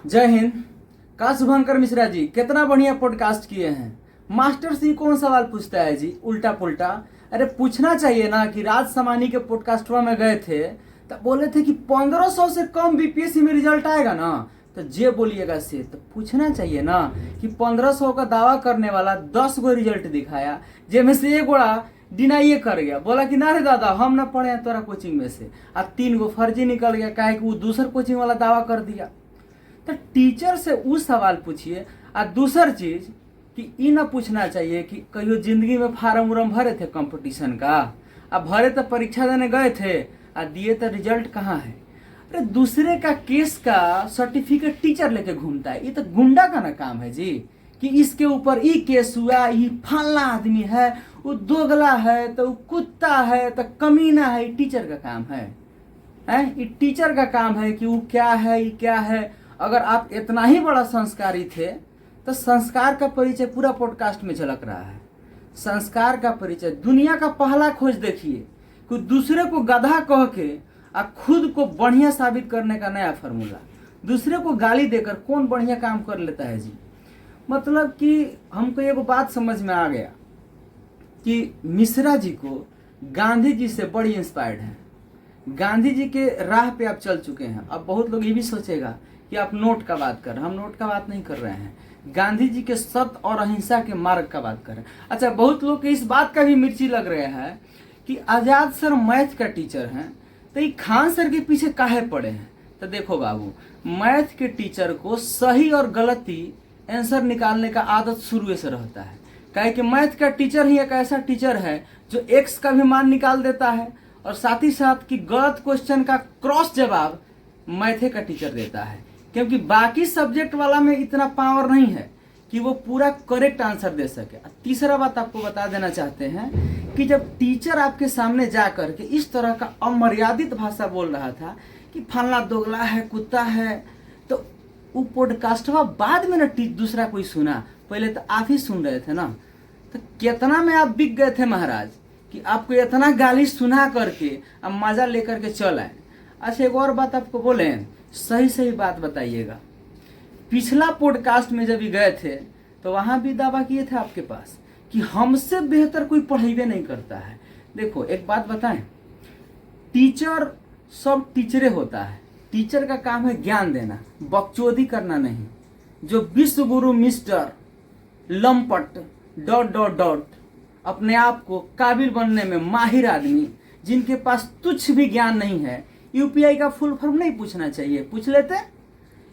जय हिंद। का शुभंकर मिश्रा जी कितना बढ़िया पॉडकास्ट किए हैं। मास्टर सी कौन सवाल पूछता है जी, उल्टा पुल्टा। अरे पूछना चाहिए ना कि राज समानी के पॉडकास्टवा में गए थे तो बोले थे कि 1500 से कम बीपीएससी में रिजल्ट आएगा ना, तो जे बोलिएगा से तो पूछना चाहिए ना कि 1500 का दावा करने वाला 10 गो रिजल्ट दिखाया, जेमें से एक गोड़ा डिनाइए कर गया, बोला कि ना रे दादा हम ना पढ़े हैं तोरा कोचिंग में से, आ 3 गो फर्जी निकल गया, काहे कि वो दूसर कोचिंग वाला दावा कर दिया। तो टीचर से वो सवाल पूछिए। और दूसर चीज कि ई ना पूछना चाहिए कि कहियो जिंदगी में फार्म उरम भरे थे कंपटीशन का, अब भरे तो परीक्षा देने गए थे और दिए तो रिजल्ट कहाँ है। अरे दूसरे का केस का सर्टिफिकेट टीचर लेके घूमता है, ये तो गुंडा का ना काम है जी। कि इसके ऊपर ई केस हुआ, ये फलना आदमी है, वो दोगला है, तो वो कुत्ता है, तो कमीना है, ये टीचर का काम है। ये टीचर का काम है कि वो क्या है, ये क्या है। अगर आप इतना ही बड़ा संस्कारी थे तो संस्कार का परिचय पूरा पॉडकास्ट में झलक रहा है। संस्कार का परिचय, दुनिया का पहला खोज देखिए कि दूसरे को गधा कह के और खुद को बढ़िया साबित करने का नया फार्मूला। दूसरे को गाली देकर कौन बढ़िया काम कर लेता है जी। मतलब कि हमको एक बात समझ में आ गया कि मिश्रा जी को गांधी जी से बड़ी इंस्पायर्ड है। गांधी जी के राह पे आप चल चुके हैं। अब बहुत लोग ये भी सोचेगा कि आप नोट का बात कर रहे हैं। हम नोट का बात नहीं कर रहे हैं, गांधी जी के सत्य और अहिंसा के मार्ग का बात कर रहे हैं। अच्छा, बहुत लोग के इस बात का भी मिर्ची लग रहा है कि आजाद सर मैथ का टीचर हैं तो ये खान सर के पीछे काहे पड़े हैं। तो देखो बाबू, मैथ के टीचर को सही और गलती आंसर निकालने का आदत शुरू से रहता है। काहे कि मैथ का टीचर ही एक ऐसा टीचर है जो एक्स का भी मान निकाल देता है और साथ ही साथ कि गलत क्वेश्चन का क्रॉस जवाब मैथे का टीचर देता है। क्योंकि बाकी सब्जेक्ट वाला में इतना पावर नहीं है कि वो पूरा करेक्ट आंसर दे सके। तीसरा बात आपको बता देना चाहते हैं कि जब टीचर आपके सामने जाकर के इस तरह का अमर्यादित भाषा बोल रहा था कि फलना दोगला है, कुत्ता है, तो वो पॉडकास्टवा बाद में ना दूसरा कोई सुना, पहले तो आप ही सुन रहे थे ना। तो कितना में आप बिक गए थे महाराज कि आपको इतना गाली सुना करके अब मजा लेकर के चल आए। अच्छा, एक और बात आपको बोले, सही सही बात बताइएगा। पिछला पॉडकास्ट में जब गए थे तो वहां भी दावा किए थे आपके पास कि हमसे बेहतर कोई पढ़ाई नहीं करता है। देखो एक बात बताएं, टीचर सब टीचरे होता है। टीचर का काम है ज्ञान देना, बकचोदी करना नहीं। जो विश्व गुरु मिस्टर लंपट डॉट डॉट डॉट अपने आप को काबिल बनने में माहिर आदमी, जिनके पास तुच्छ भी ज्ञान नहीं है, यूपीआई का फुल फॉर्म नहीं पूछना चाहिए। पूछ लेते,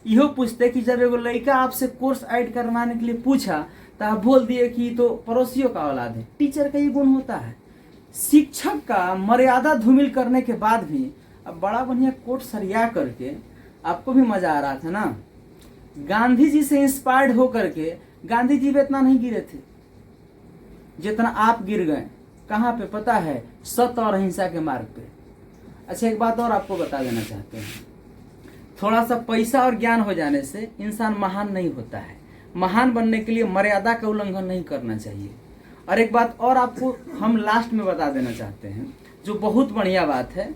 यो पूछते कि जब एगो लड़का आपसे कोर्स ऐड करवाने के लिए पूछा तो आप बोल दिए कि तो पड़ोसियों का औलाद है। टीचर का ये गुण होता है। शिक्षक का मर्यादा धूमिल करने के बाद भी अब बड़ा बढ़िया कोट सरिया करके आपको भी मजा आ रहा था ना। गांधी जी से इंस्पायर्ड होकर के गांधी जी भी इतना नहीं गिरे थे जितना आप गिर गए। कहाँ पे पता है? सत्य और अहिंसा के मार्ग पे। अच्छा, एक बात और आपको बता देना चाहते हैं, थोड़ा सा पैसा और ज्ञान हो जाने से इंसान महान नहीं होता है। महान बनने के लिए मर्यादा का उल्लंघन नहीं करना चाहिए। और एक बात और आपको हम लास्ट में बता देना चाहते हैं जो बहुत बढ़िया बात है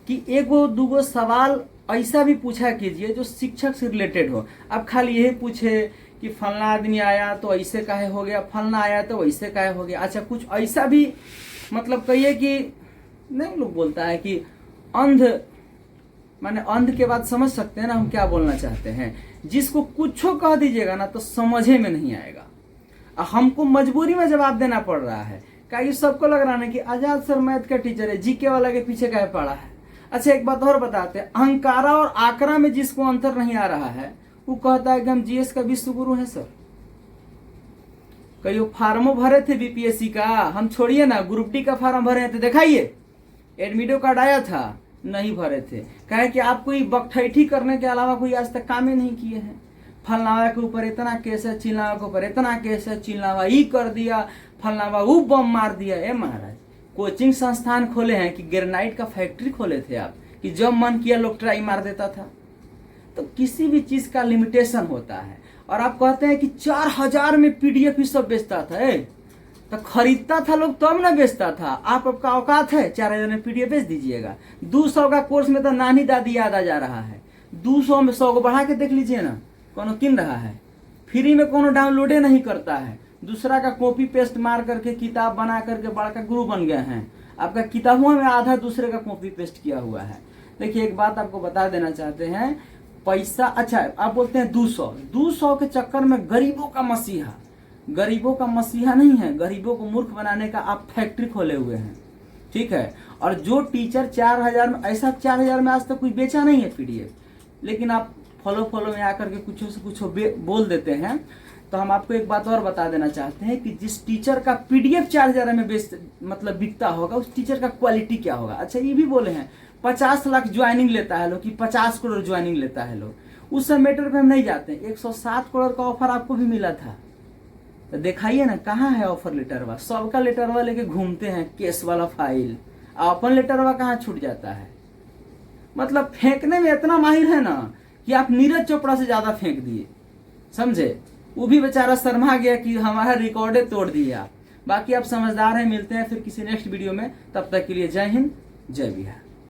कि एगो दूगो सवाल ऐसा भी पूछा कीजिए जो शिक्षक से रिलेटेड हो। अब खाली यही पूछे कि फलना आदमी आया तो ऐसे काहे हो गया, फलना आया तो वैसे काहे हो गया। अच्छा, कुछ ऐसा भी मतलब कहिए कि नहीं, लोग बोलता है कि अंध, माने अंध के बाद समझ सकते हैं ना हम क्या बोलना चाहते हैं। जिसको कुछो कह दीजिएगा ना तो समझे में नहीं आएगा। हमको मजबूरी में जवाब देना पड़ रहा है। क्या सबको लग रहा है कि आजाद सर मैथ का टीचर है, जीके वाला के पीछे काहे पड़ा है। अच्छा, एक बात और बताते हैं, अहंकारा और आकरा में जिसको अंतर नहीं आ रहा है वो कहता है कि हम जीएस का विश्व गुरु है। सर कई फार्मो भरे थे बीपीएससी का, हम छोड़िए ना, ग्रुप डी का फार्म भरे थे, दिखाइए। एडमिटो कार्ड आया था, नहीं भरे थे। कहे कि आप कोई बकठैठी करने के अलावा कोई आज तक काम ही नहीं किए हैं। फलनावा के ऊपर इतना केस है, चिल्लावा के ऊपर इतना केस है, चिल्लावा ई कर दिया, फलनावा वो बम मार दिया। ए महाराज, कोचिंग संस्थान खोले हैं कि ग्रेनाइट का फैक्ट्री खोले थे आप कि जब मन किया लोग ट्राई मार देता था। तो किसी भी चीज का लिमिटेशन होता है। और आप कहते हैं कि 4000 में पीडीएफ ही सब बेचता था। तो खरीदता था लोग तब ना बेचता था। आपका औकात है 4000 में पीडीएफ बेच दीजिएगा। 200 का कोर्स में तो नानी दादी याद आ जा रहा है। 200 में 100 को बढ़ा के देख लीजिए ना, कोनो किन रहा है? फ्री में कोनो डाउनलोडे नहीं करता है। दूसरा का कॉपी पेस्ट मार करके किताब बना करके बड़का गुरु बन गए हैं। आपका किताबों में आधा दूसरे का कॉपी पेस्ट किया हुआ है। देखिए एक बात आपको बता देना चाहते हैं, पैसा अच्छा आप बोलते हैं 200 के चक्कर में गरीबों का मसीहा नहीं है, गरीबों को मूर्ख बनाने का आप फैक्ट्री खोले हुए हैं, ठीक है। और जो टीचर 4000 में, ऐसा 4000 में आज तक कोई बेचा नहीं है पीडीएफ, लेकिन आप फॉलो में आकर के कुछ से कुछ बोल देते हैं। तो हम आपको एक बात और बता देना चाहते हैं कि जिस टीचर का पीडीएफ 4000 में मतलब बिकता होगा, उस टीचर का क्वालिटी क्या होगा। अच्छा ये भी बोले हैं 50 लाख ज्वाइनिंग लेता है लोग, कि 50 करोड़ ज्वाइनिंग लेता है लोग। उस सब मैटर पे हम नहीं जाते। 107 करोड़ का ऑफर आपको भी मिला था, तो दिखाइए ना कहाँ है ऑफर लेटरवा। सबका लेटरवा लेके घूमते हैं, केस वाला फाइल, अपन लेटरवा कहाँ छूट जाता है। मतलब फेंकने में इतना माहिर है ना कि आप नीरज चोपड़ा से ज्यादा फेंक दिए, समझे। वो भी बेचारा शर्मा गया कि हमारा रिकॉर्डे तोड़ दिया। बाकी आप समझदार हैं। मिलते हैं फिर किसी नेक्स्ट वीडियो में, तब तक के लिए जय हिंद जय बिहार।